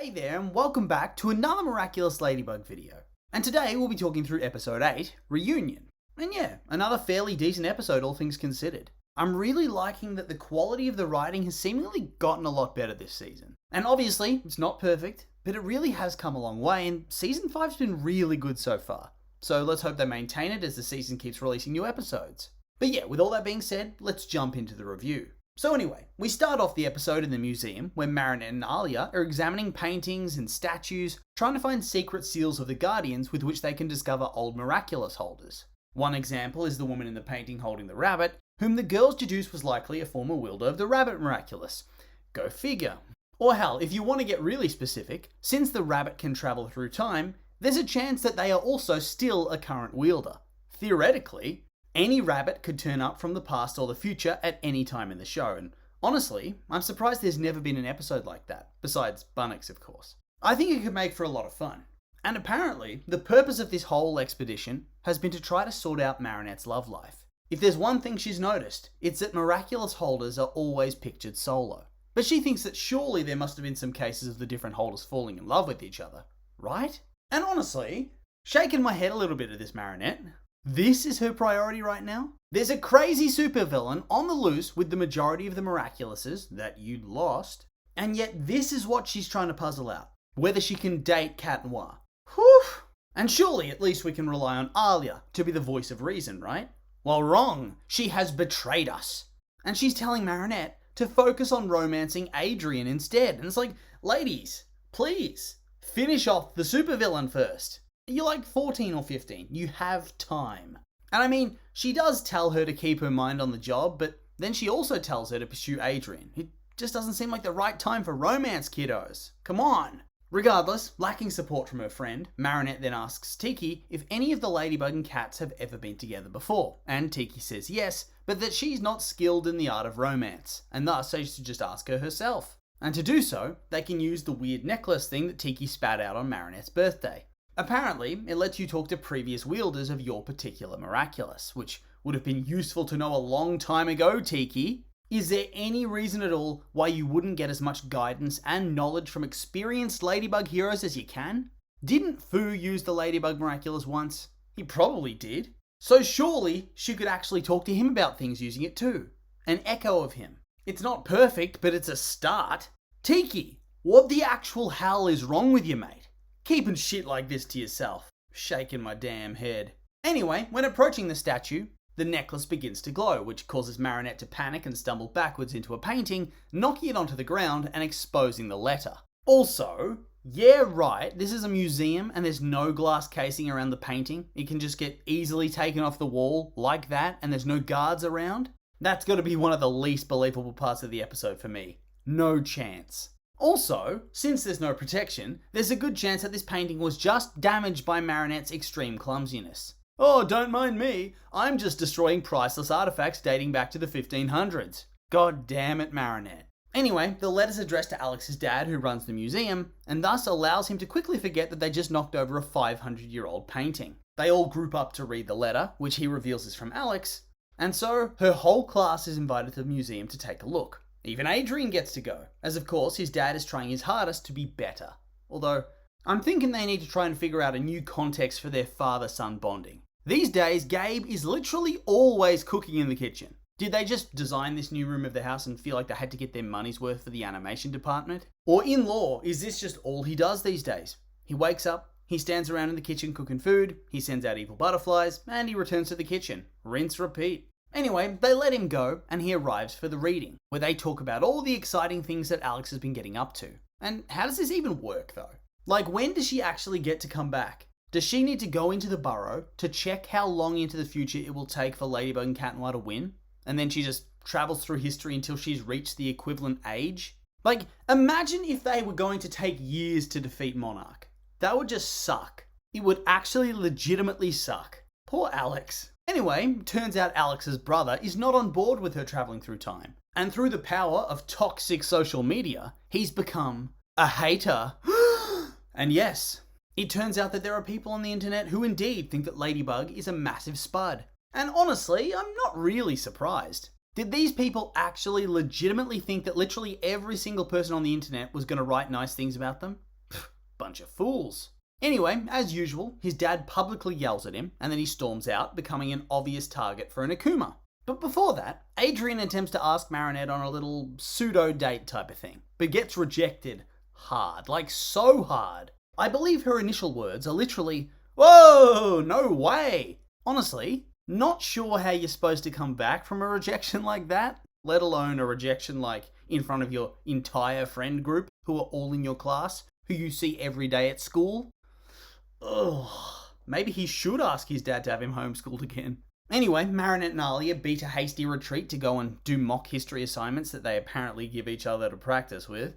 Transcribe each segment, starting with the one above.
Hey there and welcome back to another Miraculous Ladybug video. And today we'll be talking through episode 8, Reunion. And yeah, another fairly decent episode all things considered. I'm really liking that the quality of the writing has seemingly gotten a lot better this season. And obviously, it's not perfect, but it really has come a long way and season 5's been really good so far. So let's hope they maintain it as the season keeps releasing new episodes. But yeah, with all that being said, let's jump into the review. So anyway, we start off the episode in the museum where Marinette and Alia are examining paintings and statues, trying to find secret seals of the Guardians with which they can discover old Miraculous holders. One example is the woman in the painting holding the rabbit, whom the girls deduce was likely a former wielder of the Rabbit Miraculous. Go figure. Or hell, if you want to get really specific, since the rabbit can travel through time, there's a chance that they are also still a current wielder. Theoretically, any rabbit could turn up from the past or the future at any time in the show, and honestly, I'm surprised there's never been an episode like that, besides Bunnix of course. I think it could make for a lot of fun. And apparently, the purpose of this whole expedition has been to try to sort out Marinette's love life. If there's one thing she's noticed, it's that Miraculous holders are always pictured solo. But she thinks that surely there must have been some cases of the different holders falling in love with each other, right? And honestly, shaking my head a little bit at this Marinette. This is her priority right now? There's a crazy supervillain on the loose with the majority of the Miraculouses that you'd lost, and yet this is what she's trying to puzzle out. Whether she can date Cat Noir. Whew! And surely at least we can rely on Alia to be the voice of reason, right? Well, wrong. She has betrayed us. And she's telling Marinette to focus on romancing Adrien instead. And it's like, ladies, please, finish off the supervillain first. You're like 14 or 15. You have time. And I mean, she does tell her to keep her mind on the job, but then she also tells her to pursue Adrien. It just doesn't seem like the right time for romance, kiddos. Come on. Regardless, lacking support from her friend, Marinette then asks Tiki if any of the Ladybug and Cats have ever been together before. And Tiki says yes, but that she's not skilled in the art of romance, and thus they should just ask her herself. And to do so, they can use the weird necklace thing that Tiki spat out on Marinette's birthday. Apparently, it lets you talk to previous wielders of your particular Miraculous, which would have been useful to know a long time ago, Tiki. Is there any reason at all why you wouldn't get as much guidance and knowledge from experienced Ladybug heroes as you can? Didn't Fu use the Ladybug Miraculous once? He probably did. So surely she could actually talk to him about things using it too. An echo of him. It's not perfect, but it's a start. Tiki, what the actual hell is wrong with you, mate? Keeping shit like this to yourself. Shaking my damn head. Anyway, when approaching the statue, the necklace begins to glow, which causes Marinette to panic and stumble backwards into a painting, knocking it onto the ground and exposing the letter. Also, yeah right, this is a museum and there's no glass casing around the painting. It can just get easily taken off the wall like that and there's no guards around. That's got to be one of the least believable parts of the episode for me. No chance. Also, since there's no protection, there's a good chance that this painting was just damaged by Marinette's extreme clumsiness. Oh, don't mind me, I'm just destroying priceless artifacts dating back to the 1500s. God damn it, Marinette. Anyway, the letter's addressed to Alex's dad who runs the museum, and thus allows him to quickly forget that they just knocked over a 500-year-old painting. They all group up to read the letter, which he reveals is from Alex, and so her whole class is invited to the museum to take a look. Even Adrien gets to go, as of course his dad is trying his hardest to be better. Although, I'm thinking they need to try and figure out a new context for their father-son bonding. These days, Gabe is literally always cooking in the kitchen. Did they just design this new room of the house and feel like they had to get their money's worth for the animation department? Or in law, is this just all he does these days? He wakes up, he stands around in the kitchen cooking food, he sends out evil butterflies, and he returns to the kitchen. Rinse, repeat. Anyway, they let him go, and he arrives for the reading, where they talk about all the exciting things that Alex has been getting up to. And how does this even work, though? Like, when does she actually get to come back? Does she need to go into the burrow to check how long into the future it will take for Ladybug and Cat Noir to win? And then she just travels through history until she's reached the equivalent age? Like, imagine if they were going to take years to defeat Monarch. That would just suck. It would actually legitimately suck. Poor Alex. Anyway, turns out Alex's brother is not on board with her traveling through time. And through the power of toxic social media, he's become a hater. And yes, it turns out that there are people on the internet who indeed think that Ladybug is a massive spud. And honestly, I'm not really surprised. Did these people actually legitimately think that literally every single person on the internet was going to write nice things about them? Bunch of fools. Anyway, as usual, his dad publicly yells at him, and then he storms out, becoming an obvious target for an Akuma. But before that, Adrian attempts to ask Marinette on a little pseudo-date type of thing, but gets rejected hard, like so hard. I believe her initial words are literally, "Whoa, no way!" Honestly, not sure how you're supposed to come back from a rejection like that, let alone a rejection like in front of your entire friend group who are all in your class, who you see every day at school. Ugh, maybe he should ask his dad to have him homeschooled again. Anyway, Marinette and Alia beat a hasty retreat to go and do mock history assignments that they apparently give each other to practice with.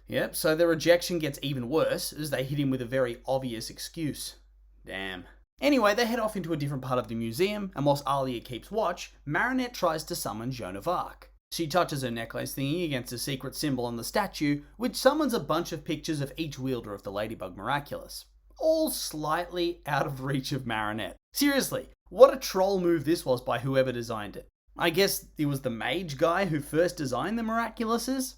Yep, so the rejection gets even worse as they hit him with a very obvious excuse. Damn. Anyway, they head off into a different part of the museum, and whilst Alia keeps watch, Marinette tries to summon Joan of Arc. She touches her necklace thingy against a secret symbol on the statue, which summons a bunch of pictures of each wielder of the Ladybug Miraculous. All slightly out of reach of Marinette. Seriously, what a troll move this was by whoever designed it. I guess it was the mage guy who first designed the Miraculouses?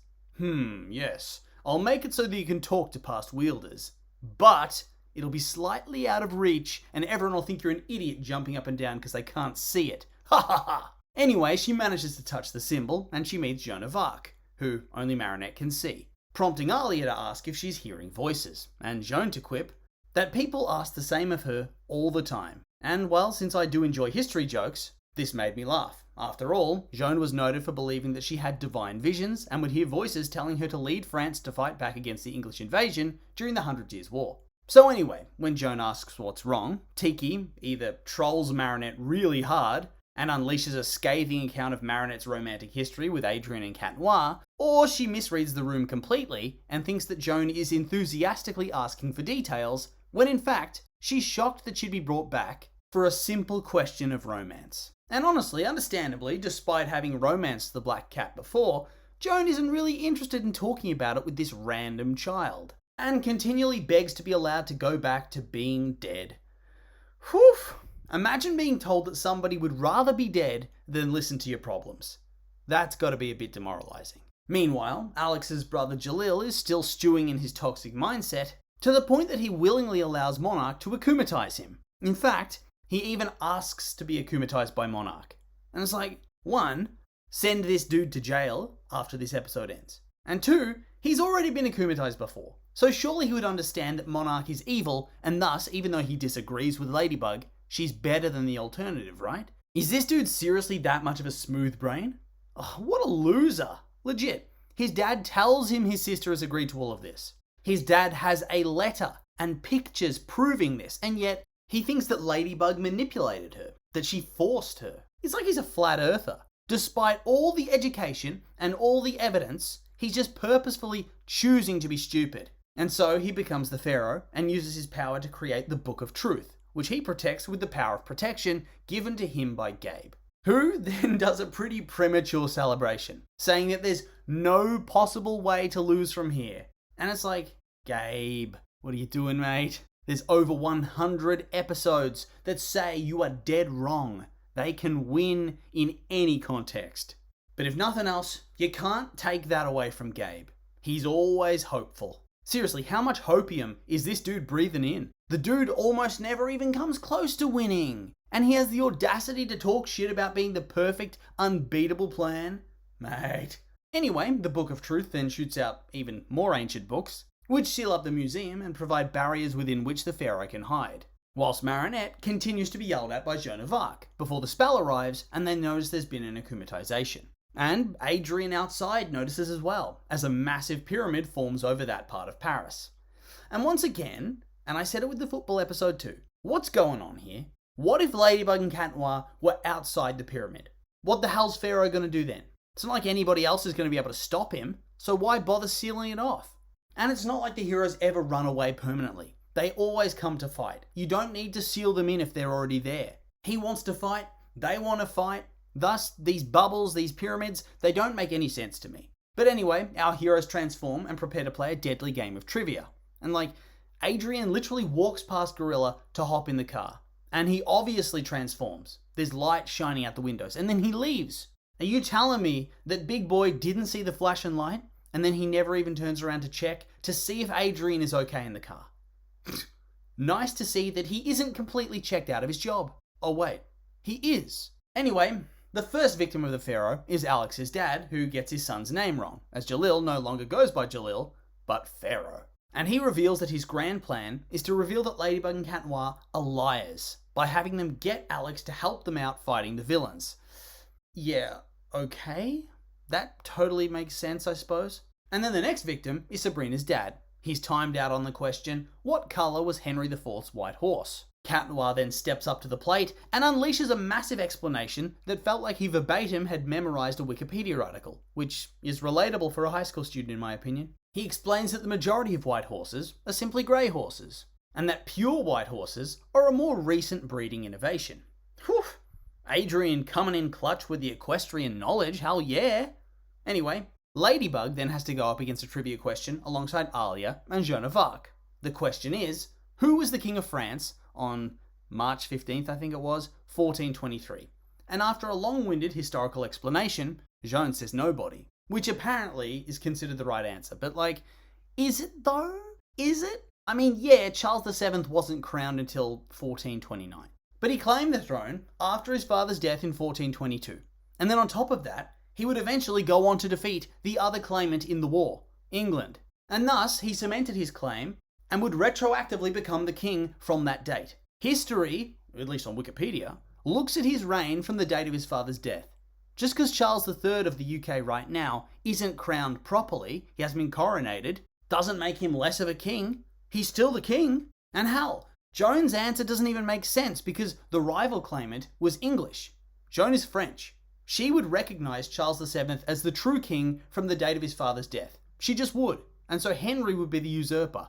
Yes. I'll make it so that you can talk to past wielders. But it'll be slightly out of reach, and everyone will think you're an idiot jumping up and down because they can't see it. Ha ha ha! Anyway, she manages to touch the symbol, and she meets Joan of Arc, who only Marinette can see, prompting Alia to ask if she's hearing voices, and Joan to quip that people ask the same of her all the time. And well, since I do enjoy history jokes, this made me laugh. After all, Joan was noted for believing that she had divine visions and would hear voices telling her to lead France to fight back against the English invasion during the 100 Years' War. So anyway, when Joan asks what's wrong, Tiki either trolls Marinette really hard and unleashes a scathing account of Marinette's romantic history with Adrian and Cat Noir, or she misreads the room completely and thinks that Joan is enthusiastically asking for details, when in fact, she's shocked that she'd be brought back for a simple question of romance. And honestly, understandably, despite having romanced the Black Cat before, Joan isn't really interested in talking about it with this random child, and continually begs to be allowed to go back to being dead. Whew! Imagine being told that somebody would rather be dead than listen to your problems. That's gotta be a bit demoralizing. Meanwhile, Alex's brother Jalil is still stewing in his toxic mindset, to the point that he willingly allows Monarch to akumatize him. In fact, he even asks to be akumatized by Monarch. And it's like, 1, send this dude to jail after this episode ends. And 2, he's already been akumatized before. So surely he would understand that Monarch is evil, and thus, even though he disagrees with Ladybug, she's better than the alternative, right? Is this dude seriously that much of a smooth brain? Oh, what a loser. Legit. His dad tells him his sister has agreed to all of this. His dad has a letter and pictures proving this, and yet he thinks that Ladybug manipulated her, that she forced her. It's like he's a flat earther. Despite all the education and all the evidence, he's just purposefully choosing to be stupid. And so he becomes the Pharaoh and uses his power to create the Book of Truth, which he protects with the power of protection given to him by Gabe, who then does a pretty premature celebration, saying that there's no possible way to lose from here. And it's like, Gabe, what are you doing, mate? There's over 100 episodes that say you are dead wrong. They can win in any context. But if nothing else, you can't take that away from Gabe. He's always hopeful. Seriously, how much hopium is this dude breathing in? The dude almost never even comes close to winning. And he has the audacity to talk shit about being the perfect, unbeatable plan? Mate. Anyway, the Book of Truth then shoots out even more ancient books, which seal up the museum and provide barriers within which the Pharaoh can hide. Whilst Marinette continues to be yelled at by Joan of Arc, before the spell arrives and they notice there's been an akumatization. And Adrian outside notices as well, as a massive pyramid forms over that part of Paris. And once again, and I said it with the football episode too, what's going on here? What if Ladybug and Cat Noir were outside the pyramid? What the hell's Pharaoh gonna do then? It's not like anybody else is gonna be able to stop him, so why bother sealing it off? And it's not like the heroes ever run away permanently. They always come to fight. You don't need to seal them in if they're already there. He wants to fight, they want to fight. Thus, these bubbles, these pyramids, they don't make any sense to me. But anyway, our heroes transform and prepare to play a deadly game of trivia. And Adrian literally walks past Gorilla to hop in the car. And he obviously transforms. There's light shining out the windows. And then he leaves. Are you telling me that Big Boy didn't see the flash and light? and then he never even turns around to check to see if Adrian is okay in the car. Nice to see that he isn't completely checked out of his job. Oh wait, he is. Anyway, the first victim of the Pharaoh is Alex's dad, who gets his son's name wrong, as Jalil no longer goes by Jalil, but Pharaoh. And he reveals that his grand plan is to reveal that Ladybug and Cat Noir are liars, by having them get Alex to help them out fighting the villains. Yeah, okay. That totally makes sense, I suppose. And then the next victim is Sabrina's dad. He's timed out on the question, what colour was Henry IV's white horse? Cat Noir then steps up to the plate and unleashes a massive explanation that felt like he verbatim had memorised a Wikipedia article, which is relatable for a high school student in my opinion. He explains that the majority of white horses are simply grey horses, and that pure white horses are a more recent breeding innovation. Whew! Adrian coming in clutch with the equestrian knowledge, hell yeah! Anyway, Ladybug then has to go up against a trivia question alongside Alia and Joan of Arc. The question is, who was the King of France on March 15th, I think it was, 1423? And after a long-winded historical explanation, Joan says nobody, which apparently is considered the right answer. But is it though? Is it? I mean, yeah, Charles VII wasn't crowned until 1429. But he claimed the throne after his father's death in 1422. And then on top of that, he would eventually go on to defeat the other claimant in the war, England. And thus, he cemented his claim and would retroactively become the king from that date. History, at least on Wikipedia, looks at his reign from the date of his father's death. Just because Charles III of the UK right now isn't crowned properly, he hasn't been coronated, doesn't make him less of a king. He's still the king. And hell, Joan's answer doesn't even make sense because the rival claimant was English. Joan is French. She would recognise Charles VII as the true king from the date of his father's death. She just would. And so Henry would be the usurper.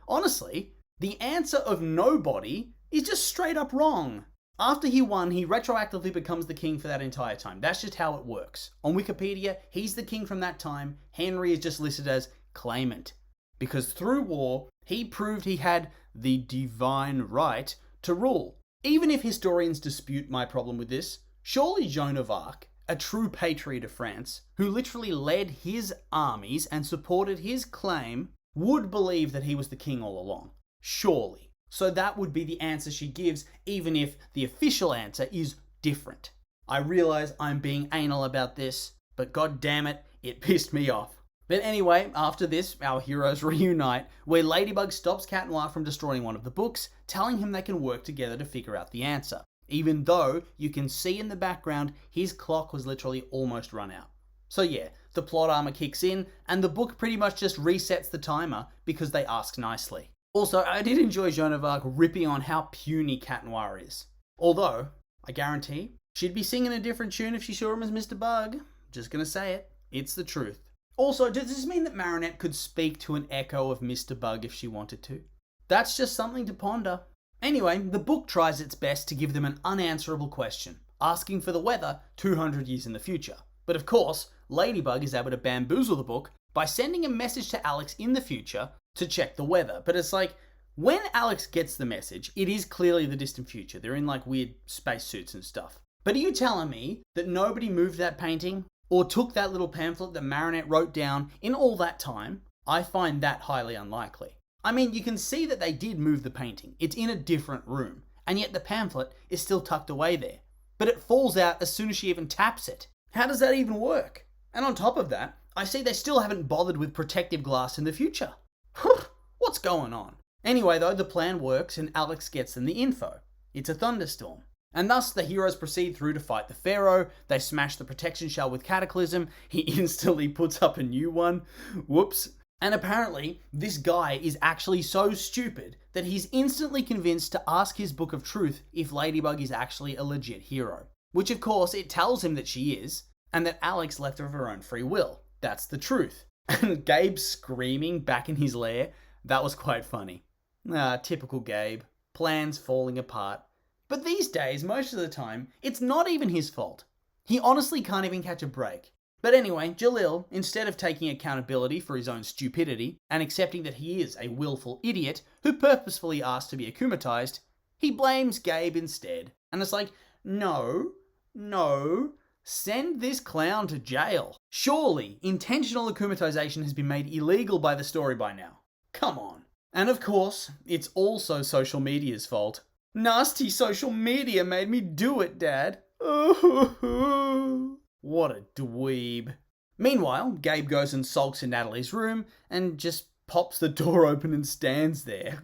Honestly, the answer of nobody is just straight up wrong. After he won, he retroactively becomes the king for that entire time. That's just how it works. On Wikipedia, he's the king from that time. Henry is just listed as claimant. Because through war, he proved he had the divine right to rule. Even if historians dispute my problem with this, surely Joan of Arc, a true patriot of France, who literally led his armies and supported his claim, would believe that he was the king all along. Surely. So that would be the answer she gives, even if the official answer is different. I realise I'm being anal about this, but god damn it, it pissed me off. But anyway, after this, our heroes reunite, where Ladybug stops Cat Noir from destroying one of the books, telling him they can work together to figure out the answer. Even though you can see in the background, his clock was literally almost run out. So yeah, the plot armor kicks in, and the book pretty much just resets the timer because they ask nicely. Also, I did enjoy Joan of Arc ripping on how puny Cat Noir is. Although, I guarantee, she'd be singing a different tune if she saw him as Mr. Bug. Just gonna say it. It's the truth. Also, does this mean that Marinette could speak to an echo of Mr. Bug if she wanted to? That's just something to ponder. Anyway, the book tries its best to give them an unanswerable question, asking for the weather 200 years in the future. But of course, Ladybug is able to bamboozle the book by sending a message to Alex in the future to check the weather. But it's like, when Alex gets the message, it is clearly the distant future. They're in weird spacesuits and stuff. But are you telling me that nobody moved that painting or took that little pamphlet that Marinette wrote down in all that time? I find that highly unlikely. I mean, you can see that they did move the painting. It's in a different room, and yet the pamphlet is still tucked away there. But it falls out as soon as she even taps it. How does that even work? And on top of that, I see they still haven't bothered with protective glass in the future. What's going on? Anyway though, the plan works and Alex gets them the info. It's a thunderstorm. And thus the heroes proceed through to fight the Pharaoh. They smash the protection shell with Cataclysm. He instantly puts up a new one. Whoops. And apparently, this guy is actually so stupid that he's instantly convinced to ask his Book of Truth if Ladybug is actually a legit hero. Which of course, it tells him that she is, and that Alex left of her own free will. That's the truth. And Gabe screaming back in his lair, that was quite funny. Typical Gabe. Plans falling apart. But these days, most of the time, it's not even his fault. He honestly can't even catch a break. But anyway, Jalil, instead of taking accountability for his own stupidity and accepting that he is a willful idiot who purposefully asked to be akumatized, he blames Gabe instead. And it's like, no, Send this clown to jail. Surely, intentional akumatization has been made illegal by the story by now. Come on. And of course, it's also social media's fault. Nasty social media made me do it, Dad. What a dweeb. Meanwhile, Gabe goes and sulks in Natalie's room and just pops the door open and stands there.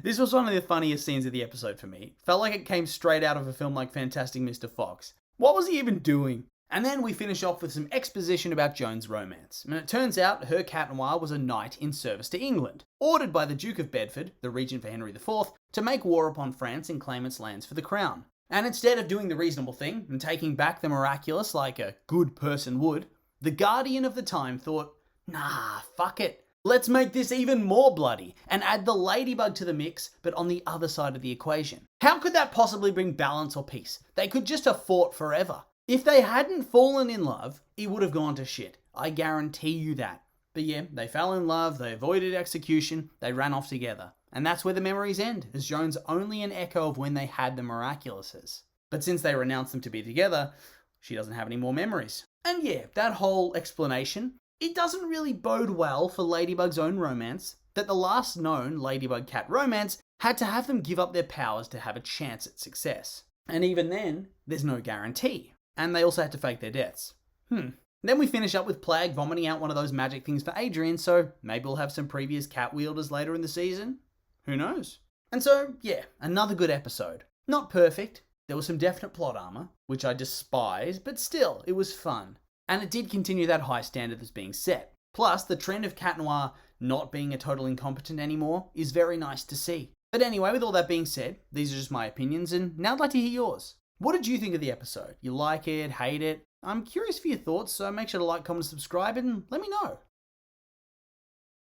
This was one of the funniest scenes of the episode for me. Felt like it came straight out of a film like Fantastic Mr. Fox. What was he even doing? And then we finish off with some exposition about Joan's romance. And it turns out her cat noir was a knight in service to England, ordered by the Duke of Bedford, the regent for Henry IV, to make war upon France and claim its lands for the crown. And instead of doing the reasonable thing and taking back the miraculous like a good person would, the guardian of the time thought, nah, fuck it. Let's make this even more bloody and add the ladybug to the mix, but on the other side of the equation. How could that possibly bring balance or peace? They could just have fought forever. If they hadn't fallen in love, it would have gone to shit. I guarantee you that. But yeah, they fell in love, they avoided execution, they ran off together. And that's where the memories end, as Joan's only an echo of when they had the Miraculouses. But since they renounced them to be together, she doesn't have any more memories. And yeah, that whole explanation, it doesn't really bode well for Ladybug's own romance, that the last known Ladybug-Cat romance had to have them give up their powers to have a chance at success. And even then, there's no guarantee. And they also had to fake their deaths. Then we finish up with Plag vomiting out one of those magic things for Adrian, so maybe we'll have some previous cat wielders later in the season. Who knows? And so, yeah, another good episode. Not perfect. There was some definite plot armor, which I despise, but still, it was fun. And it did continue that high standard that's being set. Plus, the trend of Cat Noir not being a total incompetent anymore is very nice to see. But anyway, with all that being said, these are just my opinions, and now I'd like to hear yours. What did you think of the episode? You like it, hate it? I'm curious for your thoughts, so make sure to like, comment, and subscribe, and let me know.